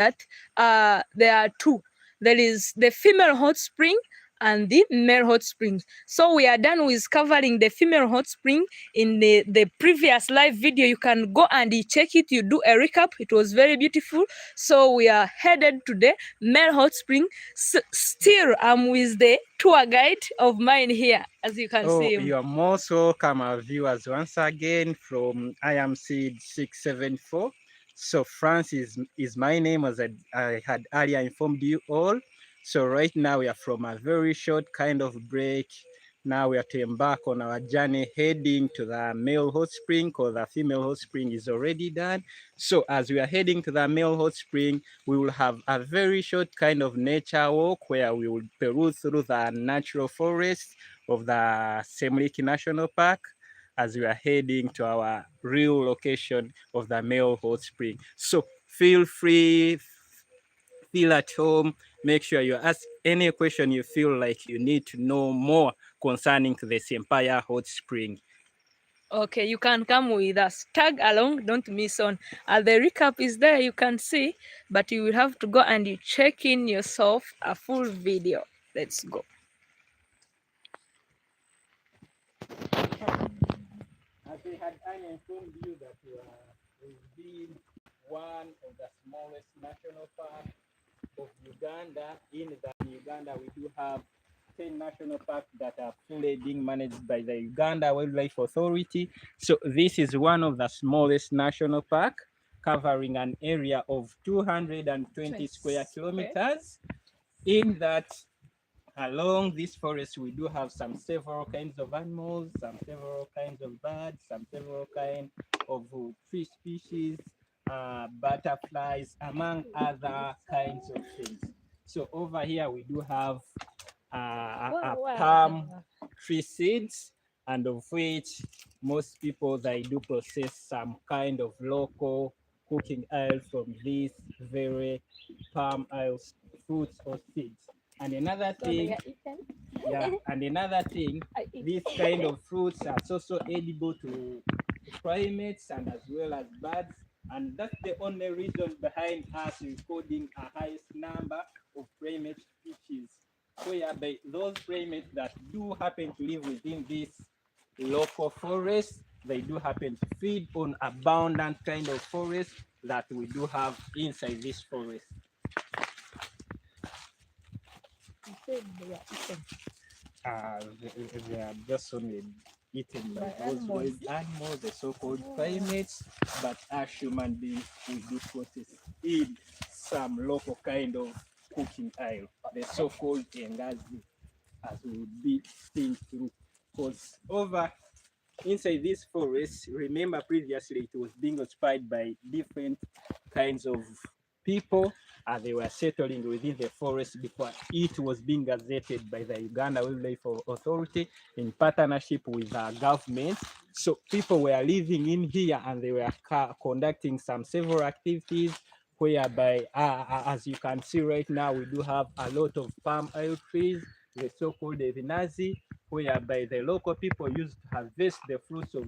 that there are two. There is the female hot spring and the male hot springs. So we are done with covering the female hot spring. In the previous live video, you can go and check it. You do a recap. It was very beautiful. So we are headed to the male hot spring. Still, I'm with the tour guide of mine here, as you can see him. You are most welcome, our viewers, once again from I Am Seed 674. So France is my name, as I had earlier informed you all. So right now we are from a very short kind of break. Now we are to embark on our journey heading to the male hot spring, because the female hot spring is already done. So as we are heading to the male hot spring, we will have a very short kind of nature walk where we will peruse through the natural forest of the Sempaya National Park as we are heading to our real location of the male hot spring. So feel free, feel at home. Make sure you ask any question you feel like you need to know more concerning the Sempaya hot spring. Okay, you can come with us. Tag along, don't miss on. The recap is there, you can see, but you will have to go and you check in yourself a full video. Let's go. As I had informed you that we've been one of the smallest national parks of Uganda. In Uganda, we do have 10 national parks that are fully being managed by the Uganda Wildlife Authority. So this is one of the smallest national park, covering an area of 220 square kilometers. In that, along this forest, we do have several kinds of animals, several kinds of birds, several kinds of fish species, butterflies, among other kinds of things. So over here we do have palm tree seeds, and of which most people, they do process some kind of local cooking oil from these very palm oil fruits or seeds. And another thing, these kind of fruits are also edible to primates and as well as birds. And that's the only reason behind us recording a highest number of primate species, whereby those primates that do happen to live within this local forest, they do happen to feed on abundant kind of forest that we do have inside this forest. They are just only eaten by those wild animals, the so-called primates, but as human beings, we do process in some local kind of cooking oil, the so-called engazi, as we will be seeing through. Because over inside this forest, remember previously it was being occupied by different kinds of people. They were settling within the forest before it was being gazetted by the Uganda Wildlife Authority in partnership with the government. So people were living in here and they were conducting several activities, whereby, as you can see right now, we do have a lot of palm oil trees, the so-called vinazi, whereby the local people used to harvest the fruits of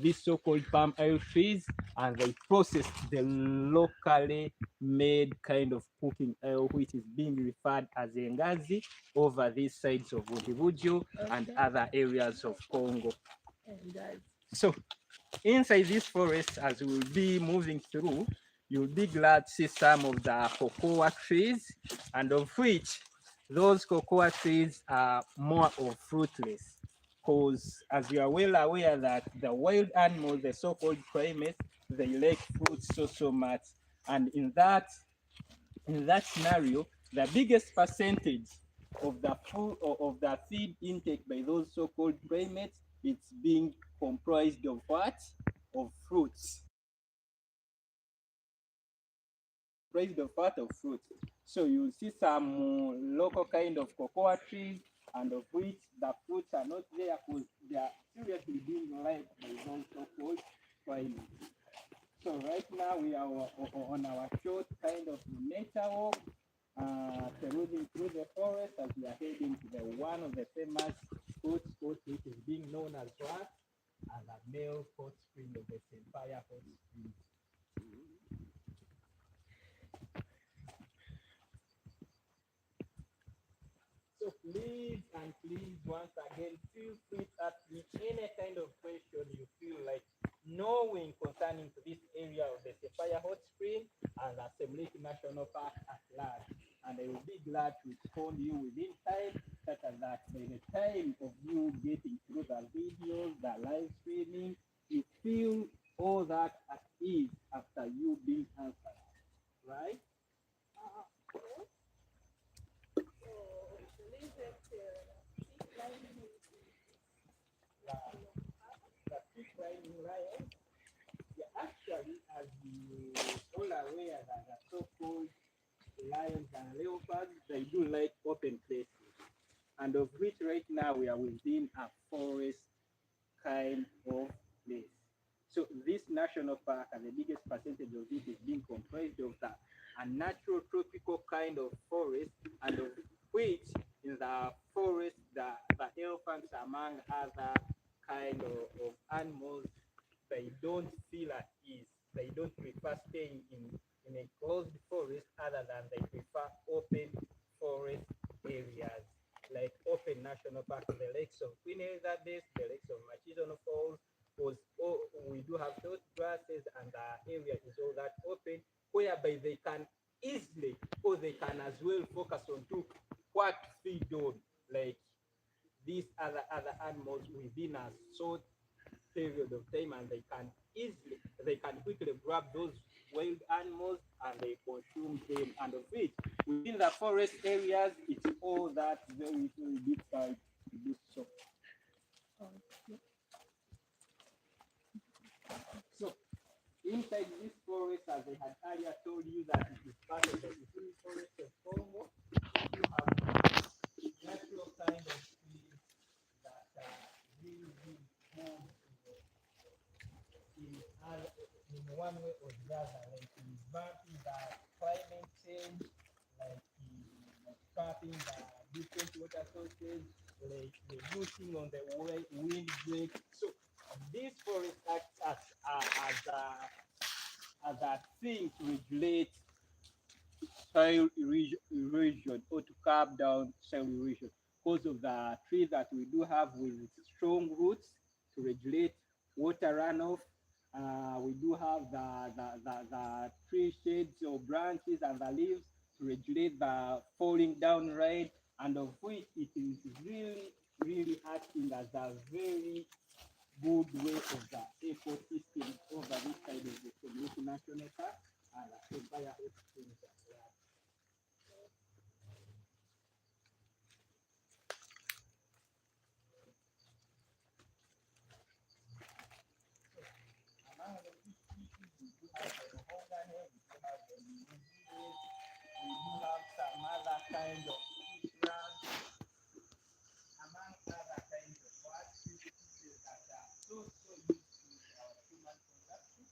this so-called palm oil trees, and they processed the locally made kind of cooking oil, which is being referred as engazi over these sides of Bundibugyo and other areas of Congo. So inside this forest, as we will be moving through, you'll be glad to see some of the cocoa trees, and of which those cocoa trees are more of fruitless, because as you are well aware that the wild animals, the so-called primates, they like fruits so much. And in that scenario, the biggest percentage of the food or of the feed intake by those so-called primates, it's being comprised of what? Of fruits. Of fruits. So you see some local kind of cocoa trees, and of which the fruits are not there because they are seriously being liked by those so-called primates. So right now we are on our short kind of nature walk, perusing through the forest as we are heading to one of the famous hot spots, which is being known as what? As a male hot spring of the Sempaya hot springs. please and please, once again, feel free to ask me any kind of question you feel like knowing concerning to this area of the Sempaya Hot Spring and the Semliki National Park at large. And I will be glad to respond you within time, such as that by the time of you getting through the videos, the live streaming, you feel all that at ease after you being answered, right? The keep riding lion, yeah, actually, as you all aware that the so-called lions and leopards, they do like open places, and of which right now we are within a forest kind of place. So this national park, and the biggest percentage of it is being comprised of that a natural tropical kind of forest, and of which in the forest the elephants, among other kind of animals, they don't feel at ease. They don't prefer staying in a closed forest, other than they prefer open forest areas like open national park, the lakes of Queen Elizabeth, the lakes of Machizono Falls, was we do have those grasses, and the area is all that open, whereby they can easily, or they can as well focus on to what feed on, like these other animals within a short period of time, and they can quickly grab those wild animals and they consume them, and of it within the forest areas, it's all that very difficult to do so. So inside this forest, as I had earlier told you, that it is part of the Italy forest of Congo, you have natural kind of trees that are really good in, in one way or the other, like in bumping the climate change, like capping the different water sources, like reducing on the wind break. So this forest acts as a thing to regulate soil erosion, or to carve down soil erosion, because of the trees that we do have with strong roots to regulate water runoff. We do have the tree shades or branches and the leaves to regulate the falling down rain, and of which it is really acting as a very good way of the ecosystem over this side of the Semliki National Park and the Sempaya Hot Springs as well. Among the species, we do have the Ruhonga here, we do have the Mbuzi, we do have some other kind of plants, among other kinds of what species that are so useful to our human consumption.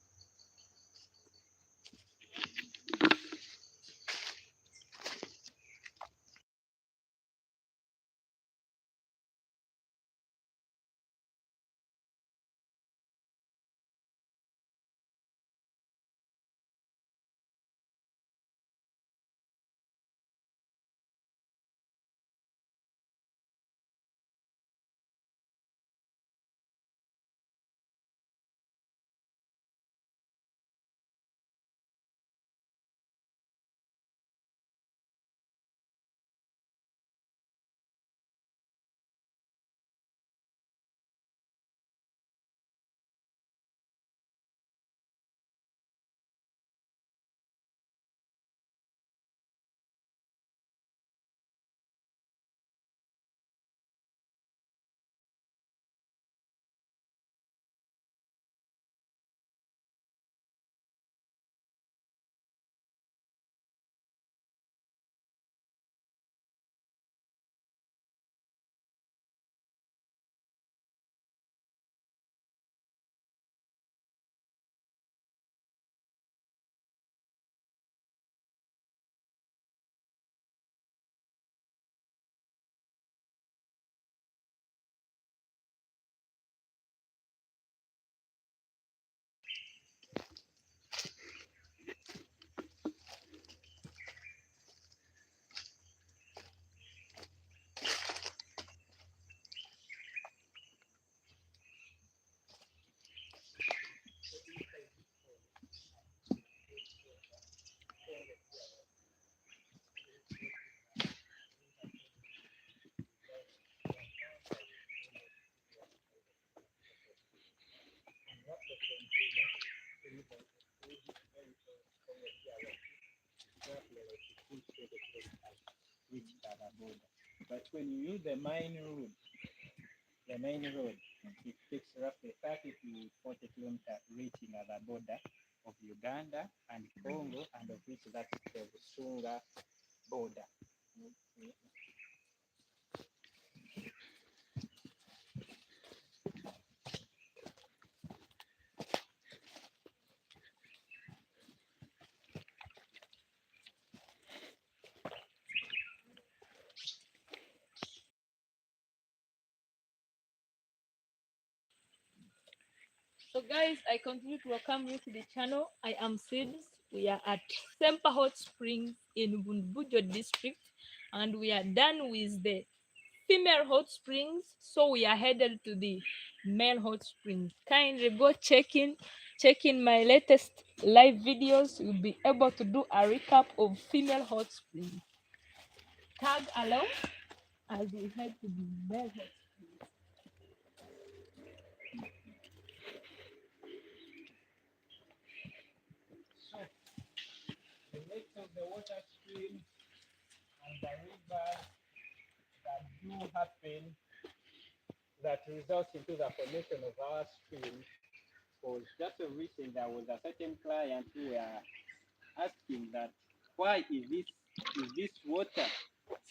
reach the border. But when you use the main road, it takes roughly 30 to 40 kilometers reaching the border of Uganda and Congo, and of which that's the Busunga border. So guys, I continue to welcome you to the channel. I am Sids. We are at Sempaya Hot Springs in Bundibugyo District, and we are done with the female hot springs. So we are headed to the male hot springs. Kindly go check in my latest live videos. You'll be able to do a recap of female hot springs. Tag along as we head to the male hot springs. So the lakes of the water streams and the rivers that do happen that result into the formation of our streams. Because just so recent there was a certain client who were asking that why is this water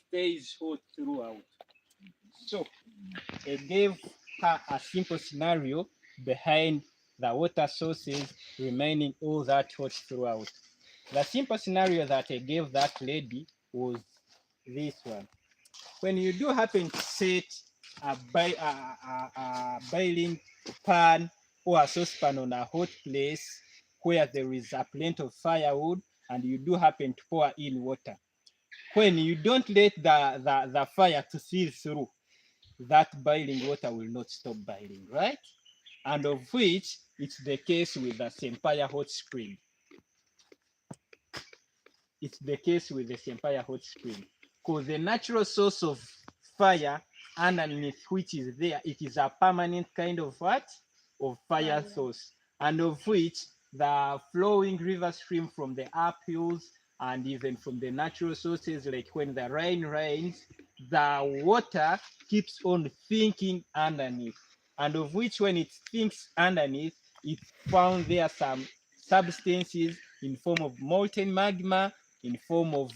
stays hot throughout. So I gave her a simple scenario behind the water sources remaining all that hot throughout. The simple scenario that I gave that lady was this one. When you do happen to set a boiling pan or a saucepan on a hot place where there is a plenty of firewood, and you do happen to pour in water, when you don't let the fire to see through, that boiling water will not stop boiling, right? And of which it's the case with the Sempaya Hot Spring. It's the case with the Sempaya Hot Spring, because the natural source of fire underneath which is there, it is a permanent kind of what? Of fire source, and of which the flowing river stream from the uphills and even from the natural sources, like when the rain rains, the water keeps on thinking underneath, and of which when it thinks underneath, it found there some substances in form of molten magma, in form of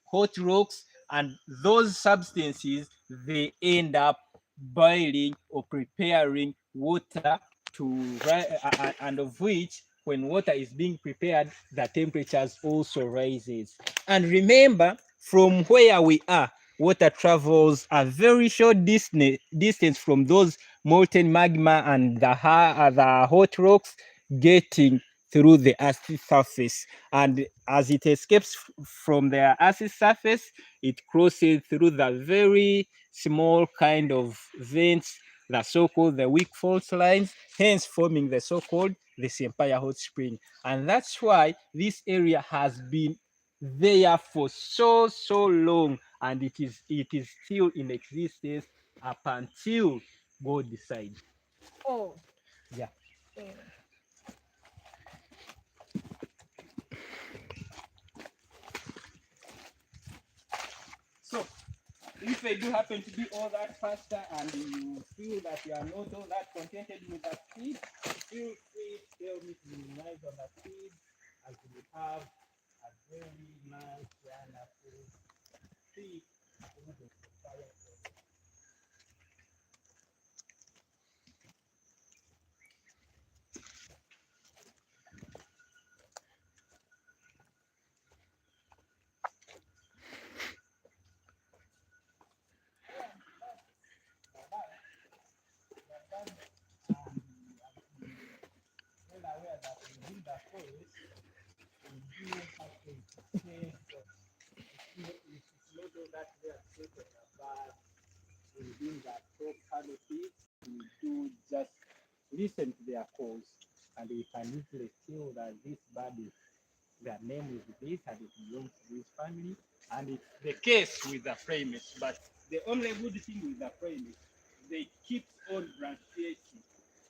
hot rocks, and those substances, they end up boiling or preparing water to and of which when water is being prepared, the temperatures also rises. And remember, from where we are, water travels a very short distance from those molten magma and the hot rocks, getting through the earth's surface. And as it escapes from the earth's surface, it crosses through the very small kind of vents, the so-called the weak fault lines, hence forming the so-called the Sempaya Hot Spring. And that's why this area has been there for so long, and it is still in existence up until God decides. Oh, yeah. So if I do happen to be all that faster and you feel that you are not all that contented with the speed, feel free to tell me to minimize on the speed, as we have a very nice, wonderful speed through the fire. Well aware that within the forest, we do have a space of, it's not all that we are taken about within that top canopy. We do just listen to their calls, and we can easily tell that this bird is, their name is this and it belongs to this family. And it's the case with the primates. But the only good thing with the primates, they keep on branchiating.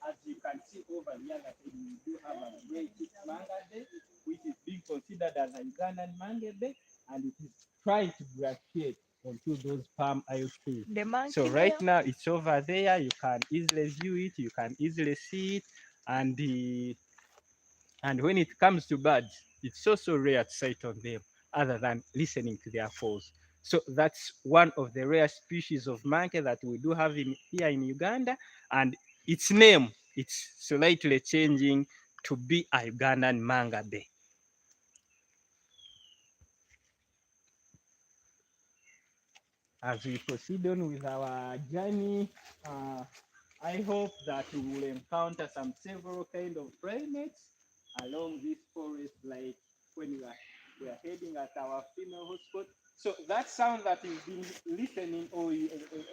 As you can see over here, that we do have a great mangade, which is being considered as a Ugandan mangade, and it is trying to gravitate onto those palm oil trees. The monkey So right there. now it's over there. You can easily view it. You can easily see it, and when it comes to birds, it's so rare to sight on them other than listening to their calls. So that's one of the rare species of monkey that we do have here in Uganda, and its name, it's slightly changing to be a Ugandan mangabe. As we proceed on with our journey, I hope that we will encounter several kind of primates along this forest, like when we are heading at our female hotspot. So that sound that you've been listening, or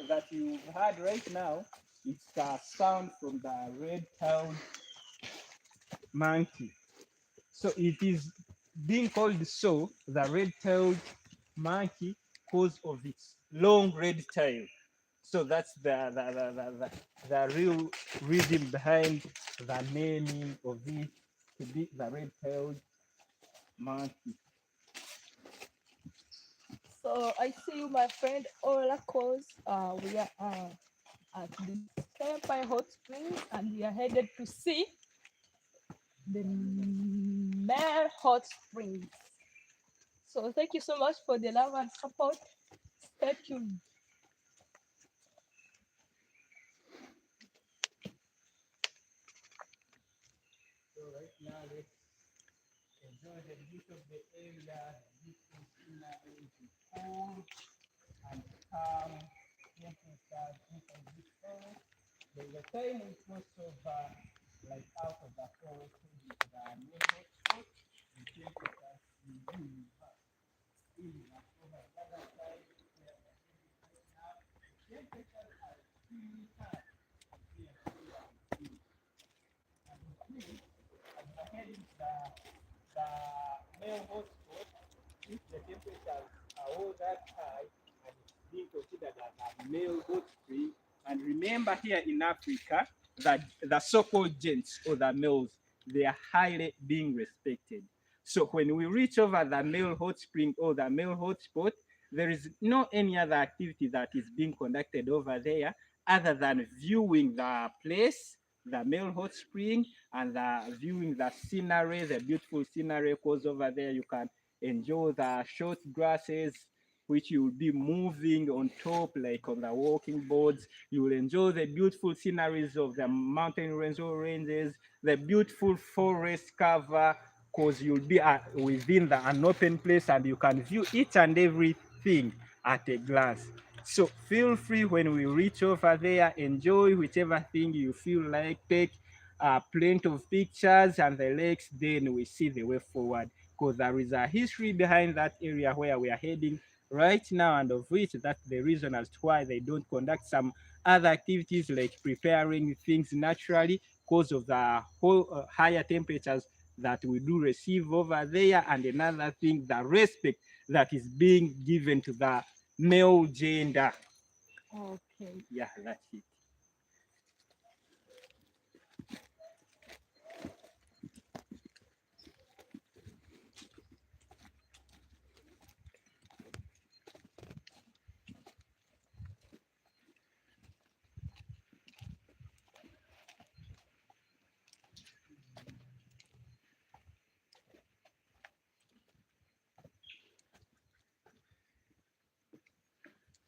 that you've heard right now, it's a sound from the red-tailed monkey. So it is being called so, the red-tailed monkey, because of its long red tail. So that's the real reason behind the naming of it to be the red-tailed monkey. So I see you, my friend Oracles. We are at the Sempaya Hot Springs, and we are headed to see the Male Hot Springs. So thank you so much for the love and support. Stay tuned. So right now, let's enjoy the beauty of the area, the beautiful scenery, the cool and calm temperatures inside this forest. There's a time we cross over, like out of the forest, to the neighborhood spot, the temperatures will be really much over the other side where we are heading right now. The temperatures are extremely high here in the and this, as we are heading to the male hotspot, if the temperatures are all that high, and it's being considered as a male hot spring. And remember, here in Africa, that the so-called gents, or the males, they are highly being respected. So when we reach over the male hot spring or the male hotspot, there is no any other activity that is being conducted over there other than viewing the place, the male hot spring, and viewing the scenery, the beautiful scenery, because over there you can enjoy the short grasses which you will be moving on top, like on the walking boards. You will enjoy the beautiful sceneries of the mountain ranges, the beautiful forest cover, because you'll be within an open place and you can view each and everything at a glance. So feel free when we reach over there, enjoy whichever thing you feel like, take plenty of pictures and the lakes, then we see the way forward, because there is a history behind that area where we are heading right now, and of which that's the reason as to why they don't conduct some other activities like preparing things naturally, because of the whole higher temperatures that we do receive over there. And another thing, the respect that is being given to the male gender. Okay. Yeah, that's it.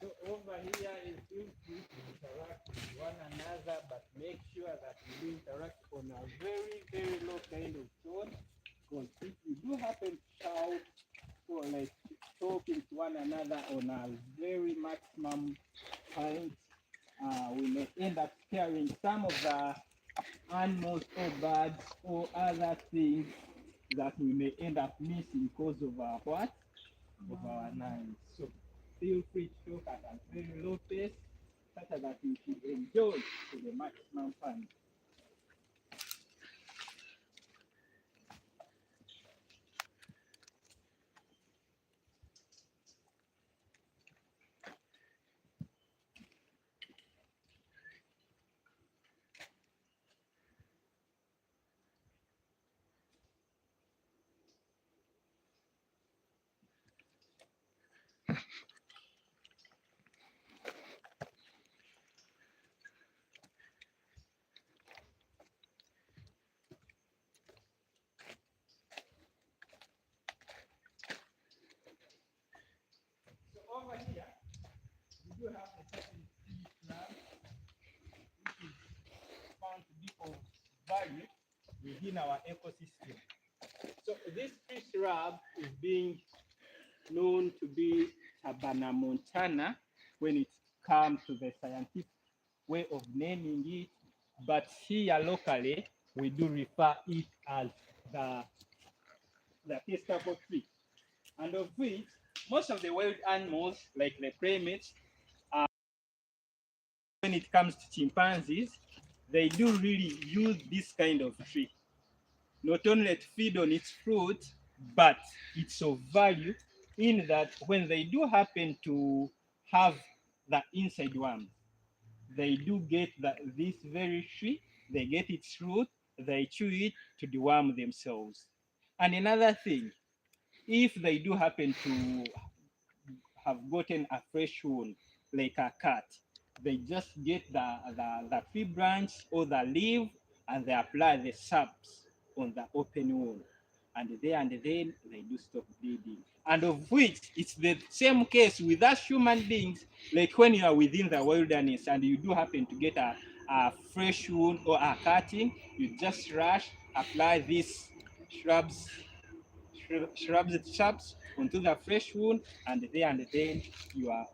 So over here is feel free to interact with one another, but make sure that you interact on a very low kind of tone, because if you do happen to shout or like talking to one another on a very maximum point, we may end up scaring some of the animals or birds or other things that we may end up missing because of our what? Of our noise. So feel free to talk at a very low pace, such that you should enjoy to the maximum fun. within our ecosystem. So this tree shrub is being known to be Tabana montana when it comes to the scientific way of naming it, but here locally we do refer it as the testacle tree, and of which most of the wild animals, like the primates, when it comes to chimpanzees, they do really use this kind of tree, not only to feed on its fruit, but it's of value in that when they do happen to have the inside worms, they do get this very tree, they get its root, they chew it to deworm themselves. And another thing, if they do happen to have gotten a fresh wound, like a cut, they just get the tree branch or the leaf and they apply the saps on the open wound. And then they do stop bleeding. And of which it's the same case with us human beings, like when you are within the wilderness and you do happen to get a fresh wound or a cutting, you just rush, apply these shrubs shrubs onto the fresh wound, and then your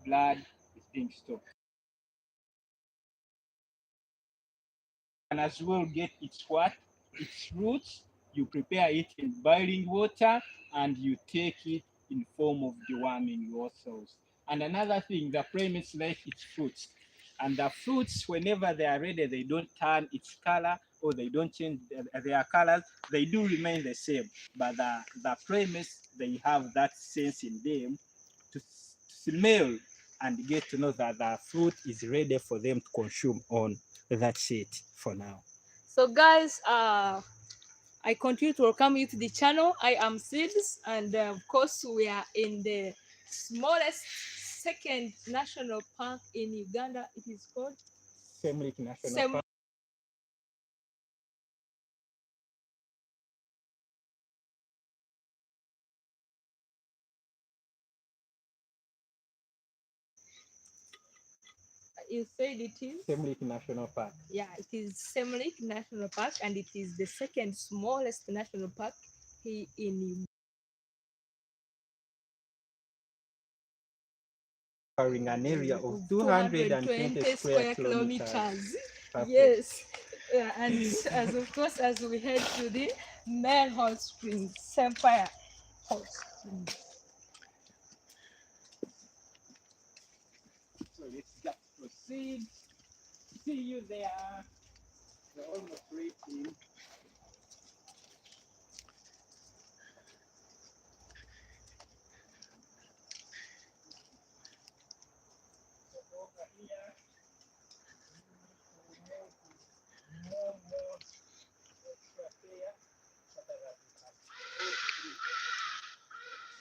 blood is being stopped. And as well get its what? Its roots. You prepare it in boiling water and you take it in form of deworming yourselves. And another thing, the primates like its fruits. And the fruits, whenever they are ready, they don't turn its color or they don't change their colors. They do remain the same. But the primates, they have that sense in them to smell and get to know that the fruit is ready for them to consume on. That's it for now. So guys, I continue to welcome you to the channel. I am Seeds, and of course we are in the smallest second national park in Uganda. It is called Semlik National Park. You said it is Semlik National Park. Yeah, it is Semlik National Park, and it is the second smallest national park here in Covering an area of 220 square kilometers. Yes, and as of course as we head to the Male Hot Springs, Sempaya Hot Springs. So let's just proceed. See you there. We're almost reaching. Over here. More extra there.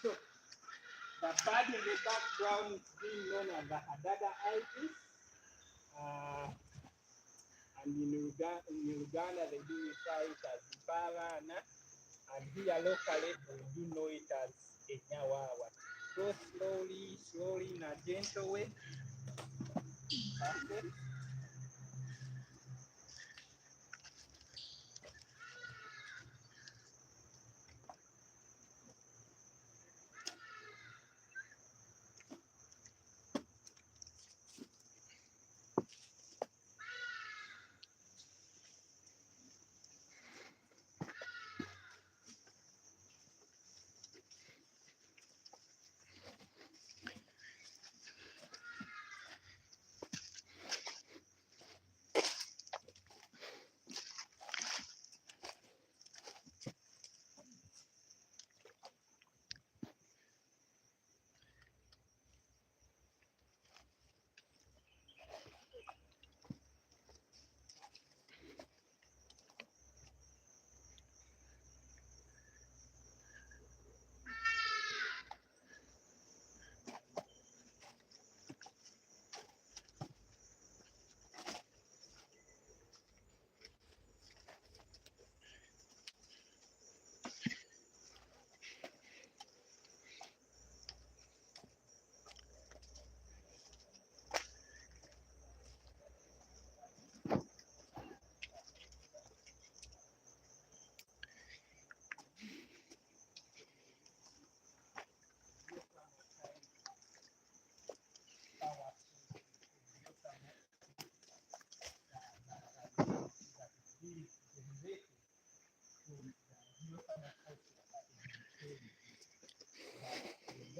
So the bird in the background is being known as the Hadada ibis. And in Uganda they do refer it as Barana. And here locally we do know it as Enyawawa. Go slowly in a gentle way. Perfect.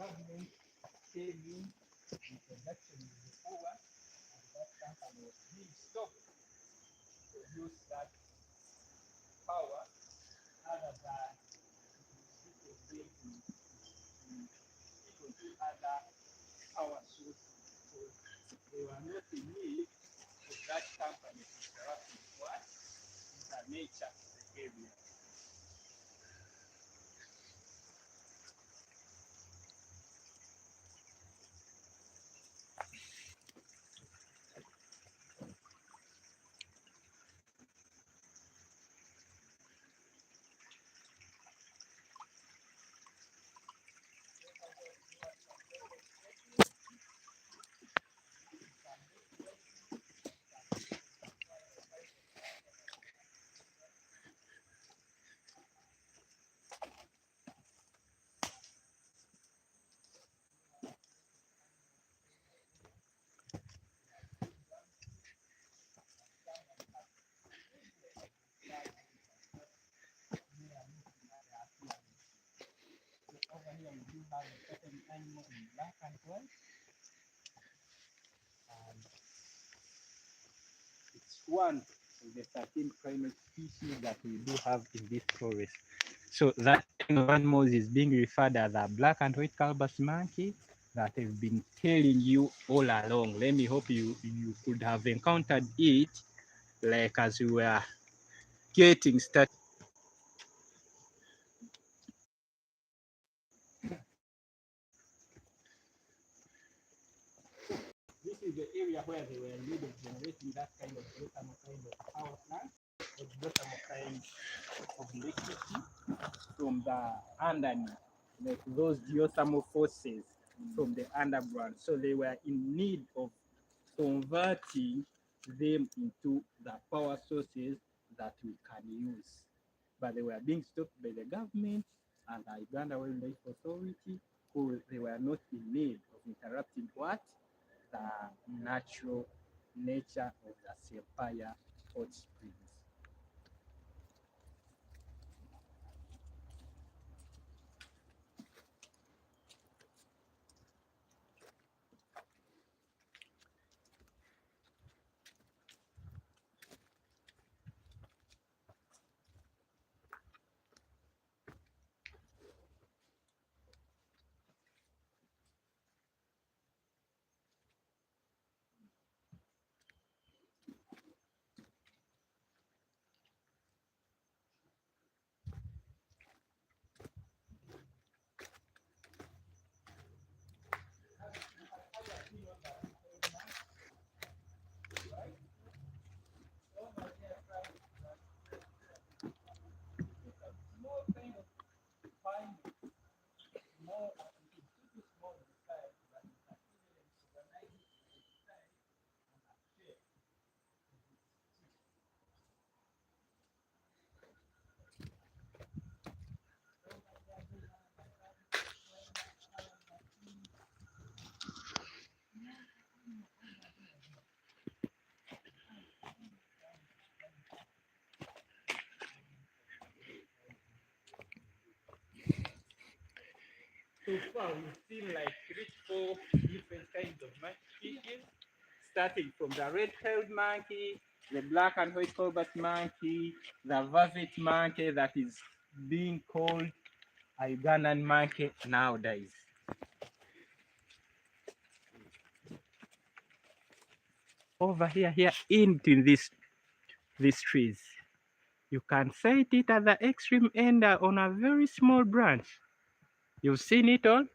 government came in, production was over, and that company was being stopped to produce that power other than people being people to other power sources because they were not in need of that company to interact with what is the nature of the area. Over here we do have a certain animal in black and white, and it's one of the 13 primate species that we do have in this forest. So that kind of animals is being referred as a black and white calabash monkey that I've been telling you all along. Let me hope you could have encountered it like as we were getting started. This is the area where they were in need of generating that kind of geothermal kind of power plant, or geothermal kind of electricity from the underneath, like those geothermal forces from the underground. So they were in need of converting them into the power sources that we can use. But they were being stopped by the government and the Uganda Wildlife Authority, who they were not in need of interrupting what? The natural nature of the Sempaya Hot Springs. So far, we've seen like 3 to 4 different kinds of monkey species, starting from the red-tailed monkey, the black and white cobalt monkey, the vervet monkey that is being called a Ugandan monkey nowadays. Over here into these trees, you can sight it at the extreme end on a very small branch. You've seen it all?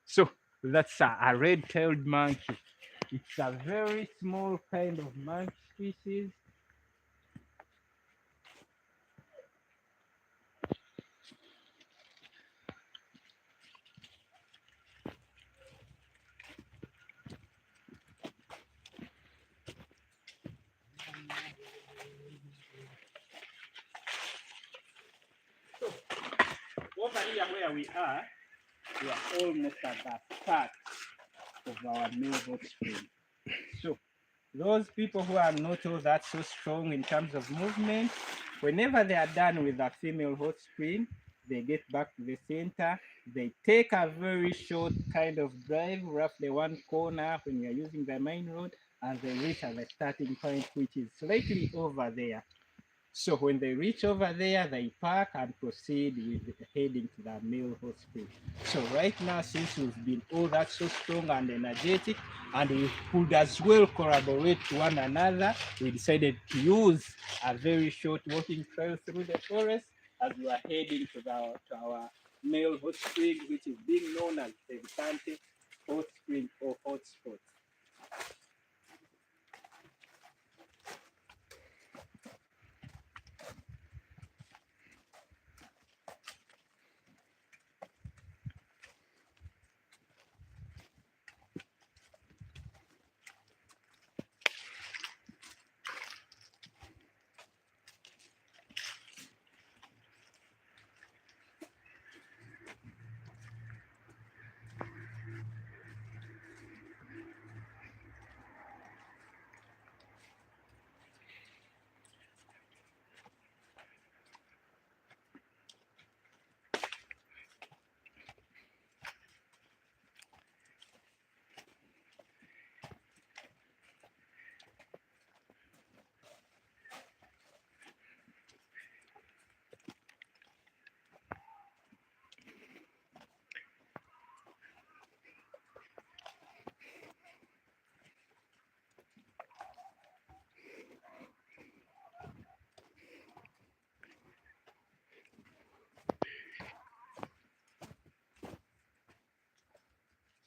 So that's a red-tailed monkey. It's a very small kind of monkey species. So over here where we are almost at the start of our male hot spring. So those people who are not all that so strong in terms of movement, whenever they are done with a female hot spring, They get back to the center. They take a very short kind of drive, roughly one corner when you're using the main road, and they reach at the starting point, which is slightly over there. So when they reach over there, they park and proceed with heading to the male hot spring. So right now, since we've been all that so strong and energetic, and we could as well collaborate to one another, we decided to use a very short walking trail through the forest as we are heading to our male hot spring, which is being known as the Vicante hot spring or hot spot.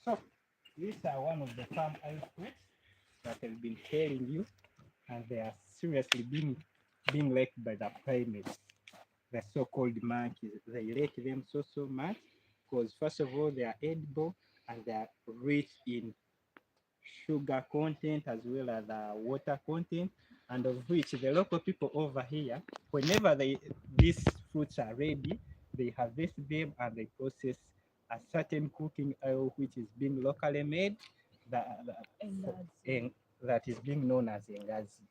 So these are one of the palm oil fruits that I've been telling you, and they are seriously being liked by the primates, the so-called monkeys. They like them so much because first of all they are edible and they are rich in sugar content as well as water content, and of which the local people over here, whenever these fruits are ready, they harvest them and they process a certain cooking oil which is being locally made, that, that is being known as engazi.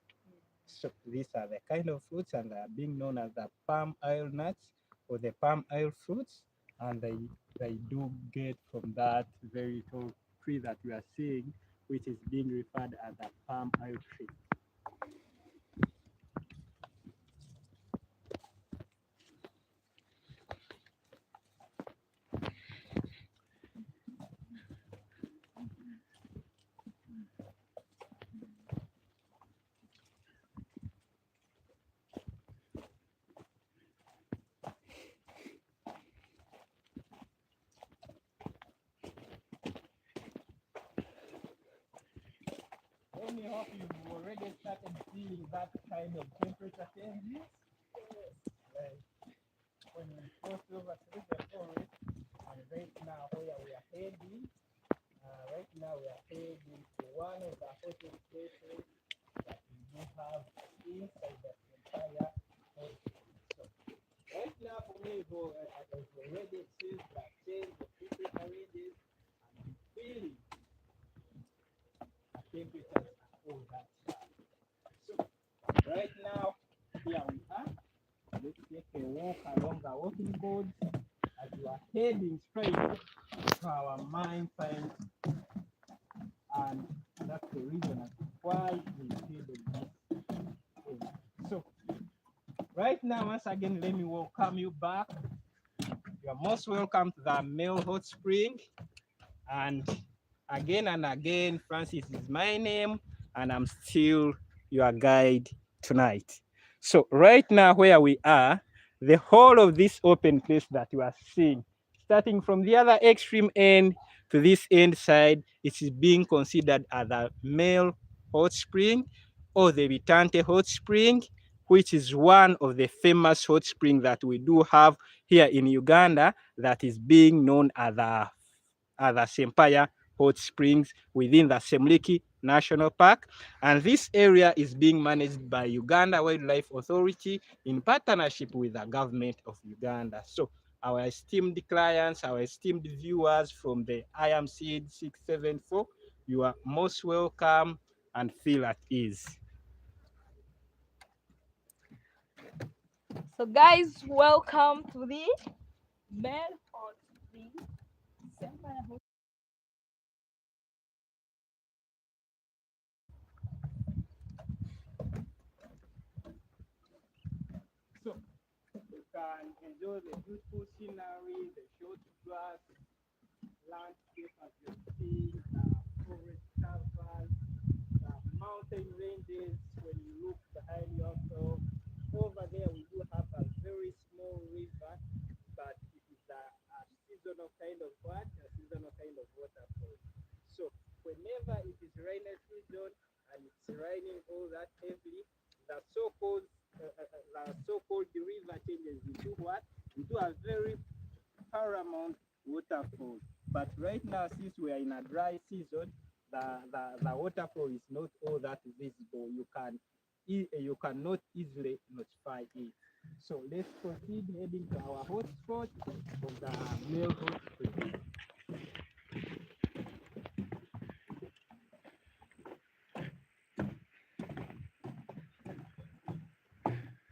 So these are the kind of fruits, and they are being known as the palm oil nuts or the palm oil fruits, and they do get from that very tall tree that we are seeing, which is being referred as the palm oil tree. Let me hope you've already started feeling that kind of temperature changes. Like when we cross over through the forest, and right now where we are heading, right now we are heading to one of the hottest places that we do have inside the entire forest. So right now for me, as I've already seen that change of temperature ranges, and I'm feeling temperatures are all that high. So right now here we are. Let's take a walk along the walking board as we are heading straight to our mine site, and that's the reason as to why we headed this way. So right now, once again, let me welcome you back. You are most welcome to the Male Hot Spring, and again, Francis is my name, and I'm still your guide tonight. So right now where we are, the whole of this open place that you are seeing, starting from the other extreme end to this end side, it is being considered as a male hot spring or the Vitante hot spring, which is one of the famous hot springs that we do have here in Uganda, that is being known as the Sempaya Hot Springs within the Semliki National Park. And this area is being managed by Uganda Wildlife Authority in partnership with the government of Uganda. So our esteemed clients, our esteemed viewers from the IAMC 674, you are most welcome and feel at ease. So guys, welcome to the Male Hot Springs, Sempaya Hot. So you can enjoy the beautiful scenery, the short grass, landscape as you see, forest covers, mountain ranges. When you look behind yourself, over there we do have a very small river, but it is a seasonal kind of what? A seasonal kind of waterfall. So whenever it is rainy season and it's raining all that heavily, the so-called the river changes into what? Into a very paramount waterfall. But right now, since we are in a dry season, the waterfall is not all that visible. You cannot easily notify it. So let's proceed heading to our hotspot of the Male Hot Springs.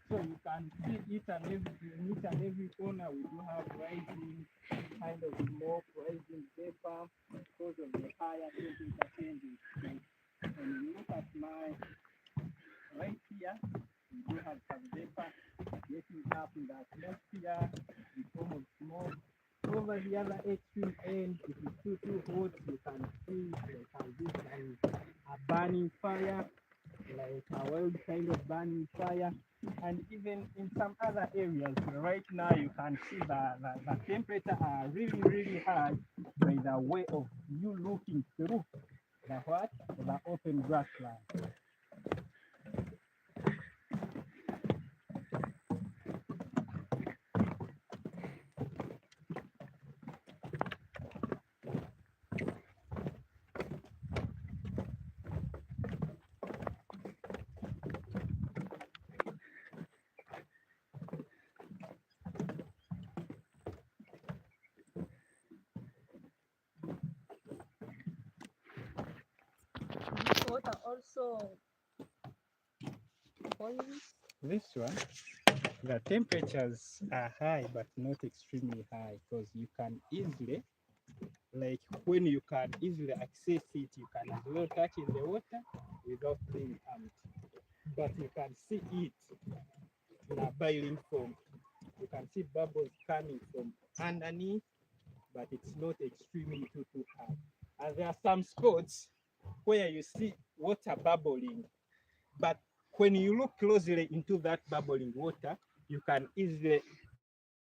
So you can see each and every corner we do have rising kind of smoke, rising vapor because of the higher temperature changes. So when you look at my right here, we do have some vapor getting up in the atmosphere in form of smoke. Over the other extreme end, if it's too hot, you can see a burning fire, like a wild kind of burning fire. And even in some other areas, right now you can see the temperature are really high by the way of you looking through the what? The open grassland. This water also boils. This one, the temperatures are high but not extremely high because you can easily, like when you can easily access it, you can as well touch in the water without being harmed. But you can see it in a boiling form. You can see bubbles coming from underneath, but it's not extremely too high. And there are some spots where you see water bubbling, but when you look closely into that bubbling water, you can easily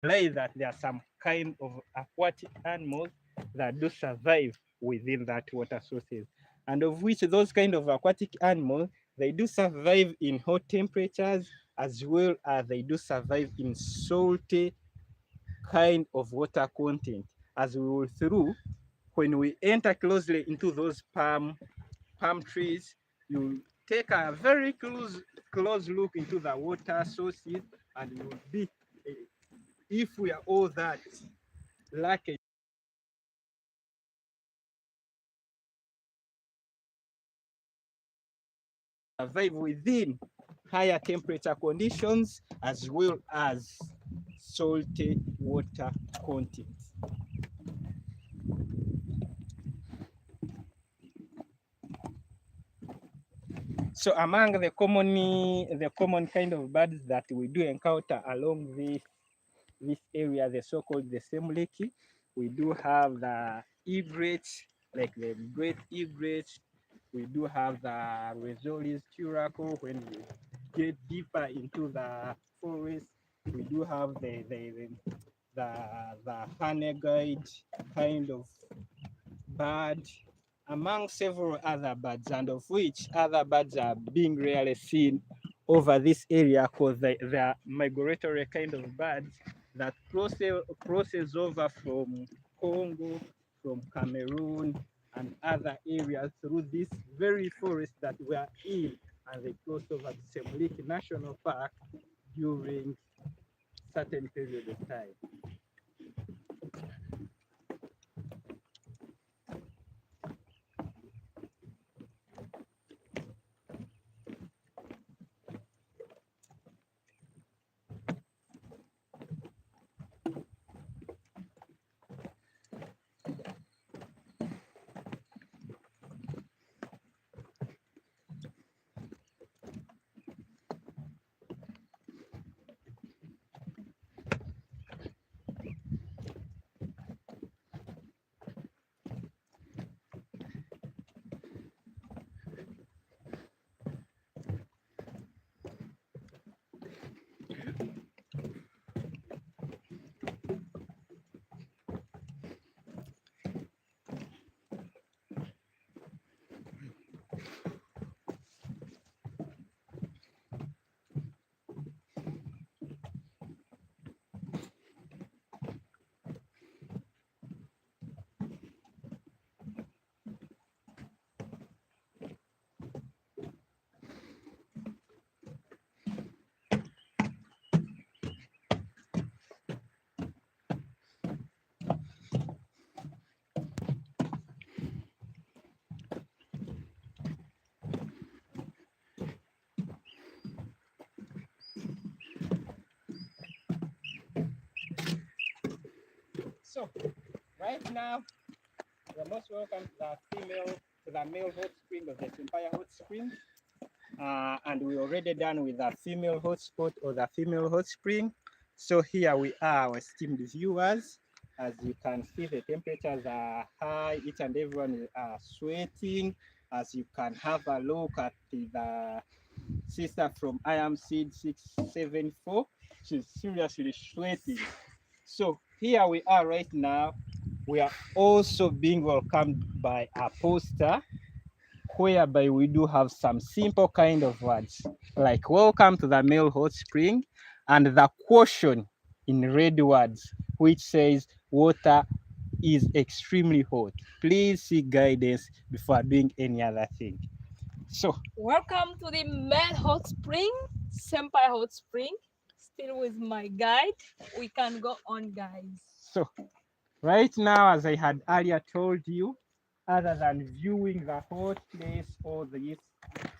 realize that there are some kind of aquatic animals that do survive within that water sources, and of which those kind of aquatic animals, they do survive in hot temperatures as well as they do survive in salty kind of water content. As we will through, when we enter closely into those palm trees, you take a very close look into the water sources, and you will be, if we are all that lucky, survive within higher temperature conditions as well as salty water content. So among the common kind of birds that we do encounter along this area, the so-called the Semliki, we do have the egrets, like the great egrets. We do have the Rezolis turaco. When we get deeper into the forest, we do have the honey-guide kind of bird, among several other birds, and of which other birds are being rarely seen over this area because they are migratory kind of birds that crosses over from Congo, from Cameroon, and other areas through this very forest that we are in, and they cross over the Semliki National Park during certain period of time. So right now, you're most welcome to the male hot spring of the Sempaya Hot Springs. And we're already done with the female hotspot or the female hot spring. So here we are, our esteemed viewers. As you can see, the temperatures are high. Each and everyone are sweating. As you can have a look at the sister from I Am Seed 674. She's seriously sweating. So here we are right now. We are also being welcomed by a poster whereby we do have some simple kind of words like welcome to the male hot spring and the caution in red words which says water is extremely hot. Please seek guidance before doing any other thing. So Welcome to the Male Hot Spring, Sempaya Hot Spring. Still with my guide. We can go on, guys. so right now, as I had earlier told you, other than viewing the hot place or this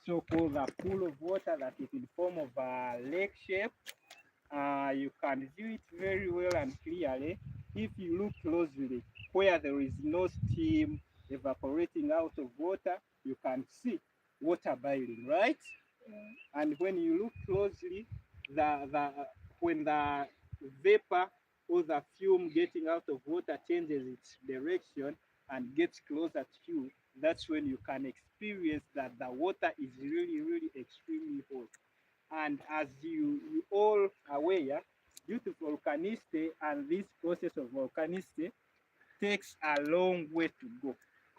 so-called the pool of water that is in form of a lake shape, you can view it very well and clearly if you look closely where there is no steam evaporating out of water. You can see water boiling, right? Yeah. And when you look closely, when the vapor or the fume getting out of water changes its direction and gets closer to you, that's when you can experience that the water is really extremely hot. And as you all aware, due to volcanicity, and this process of volcanicity takes a long way to go.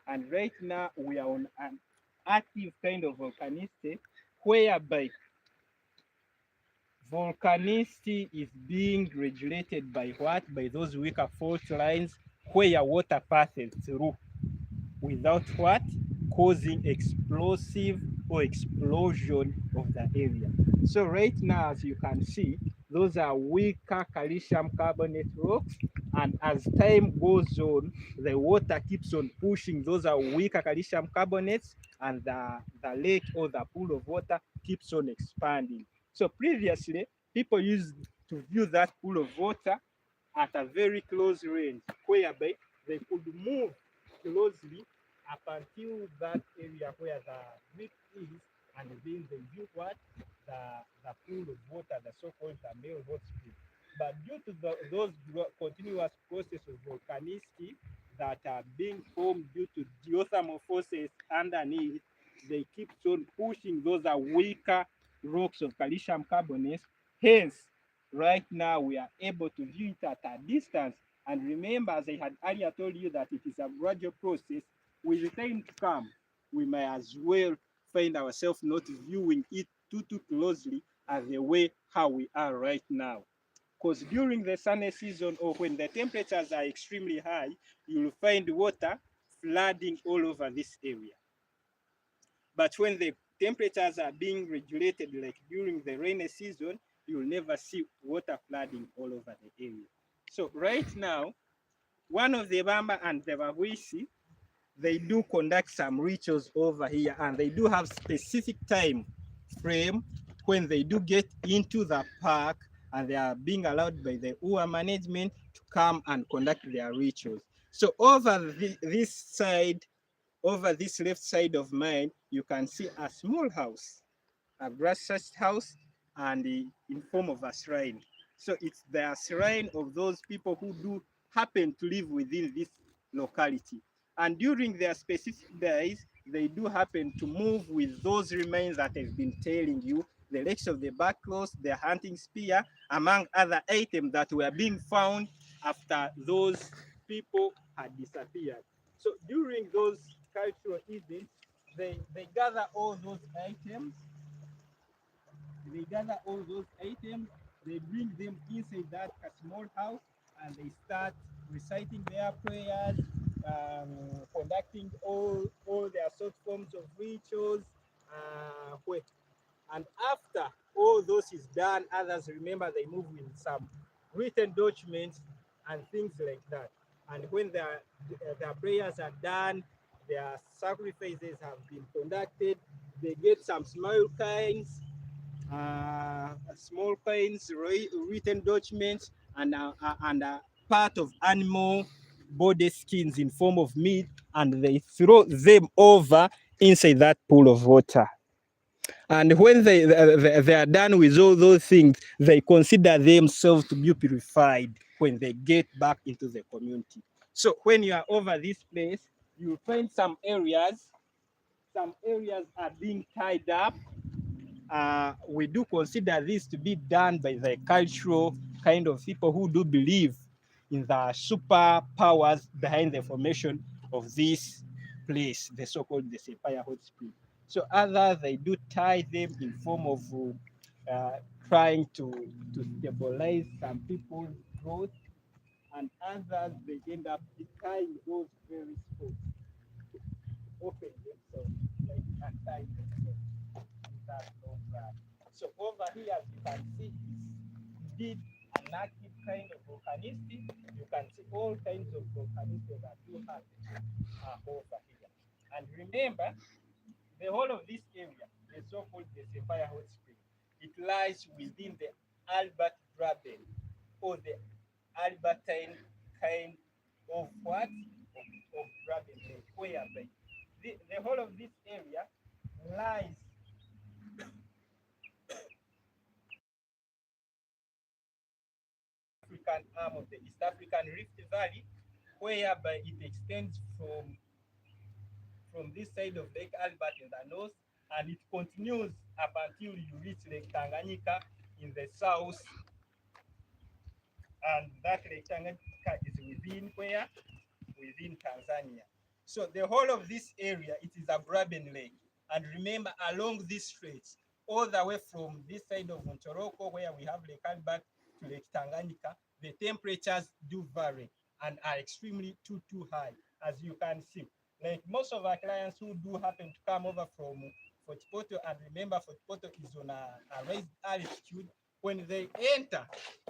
And right now we are on an active kind of volcanicity whereby volcanicity is being regulated by what? By those weaker fault lines where water passes through without what? Causing explosive or explosion of the area. So right now, as you can see, those are weaker calcium carbonate rocks, and as time goes on, the water keeps on pushing those are weaker calcium carbonates, and the lake or the pool of water keeps on expanding. So previously, people used to view that pool of water at a very close range, whereby they could move closely up until that area where the lake is, and then they view what? The pool of water, the so-called the male hot spring. But due to those continuous processes of volcanicity that are being formed due to geothermal forces underneath, they keep on pushing those are weaker rocks of calcium carbonates. Hence, right now we are able to view it at a distance. And remember, as I had earlier told you, that it is a gradual process. With the time to come, we may as well find ourselves not viewing it too closely as the way how we are right now. Because during the sunny season or when the temperatures are extremely high, you'll find water flooding all over this area. But when the temperatures are being regulated, like during the rainy season, you'll never see water flooding all over the area. So right now, one of the Bamba and the Wawisi, they do conduct some rituals over here, and they do have specific time frame when they do get into the park, and they are being allowed by the UA management to come and conduct their rituals. So over this side, over this left side of mine, you can see a small house, a grass-thatched house, and in form of a shrine. So it's the shrine of those people who do happen to live within this locality. And during their specific days, they do happen to move with those remains that I've been telling you, the legs of the buckles, the hunting spear, among other items that were being found after those people had disappeared. So during those cultural events, they gather all those items, they bring them inside that small house, and they start reciting their prayers, conducting all their sort forms of rituals. And after all those is done, others, remember, they move with some written documents and things like that. And when their prayers are done, their sacrifices have been conducted, they get some small coins, written documents, and part of animal body skins in form of meat, and they throw them over inside that pool of water. And when they are done with all those things, they consider themselves to be purified when they get back into the community. So when you are over this place, you'll find some areas are being tied up. We do consider this to be done by the cultural kind of people who do believe in the superpowers behind the formation of this place, the so-called the Sempaya Hot Spring. So others, they do tie them in form of trying to stabilize some people's growth, and others, they end up tying those very spots to open themselves, like untie themselves with that long run. So over here, as you can see, is indeed an active kind of volcanicity. You can see all kinds of volcanicity that do happen over here. And remember, the whole of this area, the so-called the Sempaya Hot Spring, it lies within the Albert Graben, or the Albertine kind of what? Of Graben, whereby the whole of this area lies African arm of the East African Rift Valley, whereby it extends from this side of Lake Albert in the north, and it continues up until you reach Lake Tanganyika in the south, and that Lake Tanganyika is within where? Within Tanzania. So the whole of this area, it is a Graben lake. And remember, along these straits, all the way from this side of Montoroko, where we have Lake Albert, to Lake Tanganyika, the temperatures do vary and are extremely too high, as you can see. Like most of our clients who do happen to come over from Fort Portal, and remember Fort Portal is on a raised altitude, when they enter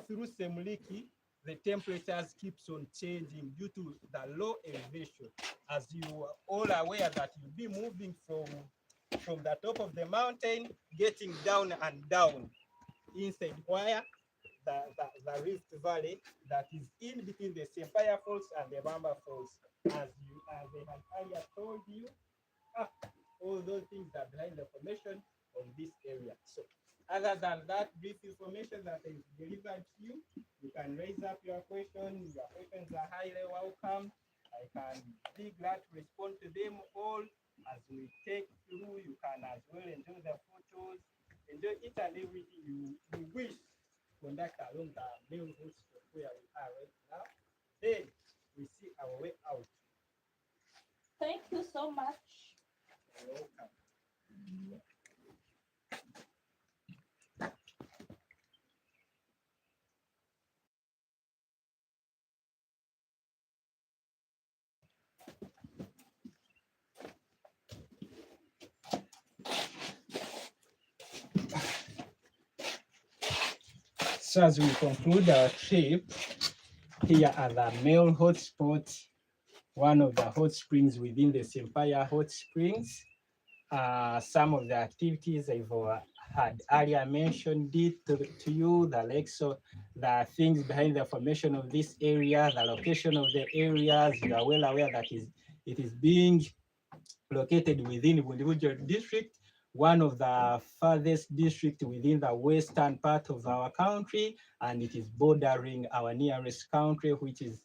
through Semuliki, the temperatures keeps on changing due to the low elevation. As you are all aware that you'll be moving from the top of the mountain, getting down and down inside where the Rift Valley that is in between the Sempaya Falls and the Bamba Falls. As they had earlier told you, all those things are behind the formation of this area. So other than that brief information that is delivered to you, you can raise up your questions. Your questions are highly welcome. I can be glad to respond to them all as we take through. You can as well enjoy the photos, enjoy each and everything you wish to conduct along the main route where we are right now. Then we see our way out. Thank you so much. You're welcome. So as we conclude our trip, here are the male hotspots, one of the hot springs within the Sempaya Hot Springs. Some of the activities I've had earlier mentioned it to you, the things behind the formation of this area, the location of the areas. You are well aware that it is being located within Bundibugyo District, one of the farthest districts within the western part of our country, and it is bordering our nearest country, which is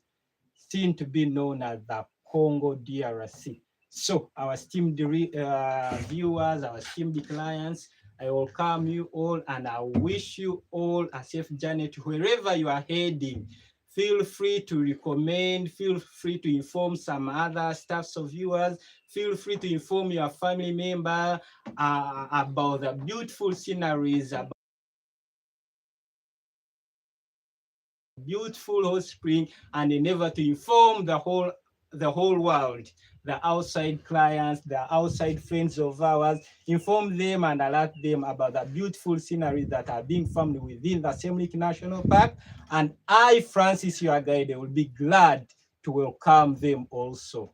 seen to be known as the Congo DRC. So our esteemed viewers, our esteemed clients, I welcome you all and I wish you all a safe journey to wherever you are heading. Feel free to recommend, feel free to inform some other staffs of viewers, feel free to inform your family member about the beautiful sceneries, about beautiful hot spring, and endeavor to inform the whole world, the outside clients, the outside friends of ours, inform them and alert them about the beautiful sceneries that are being formed within the Semuliki National Park. And I, Francis, your guide, will be glad to welcome them also.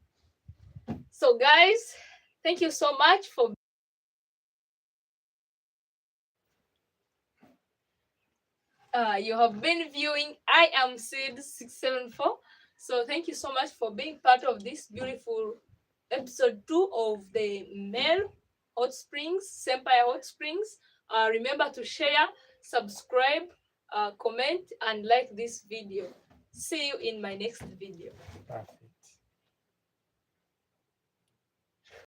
So guys, thank you so much for You have been viewing I Am Seed 674. So thank you so much for being part of this beautiful episode 2 of the Male Hot Springs, Sempaya Hot Springs. Remember to share, subscribe, comment, and like this video. See you in my next video. Perfect.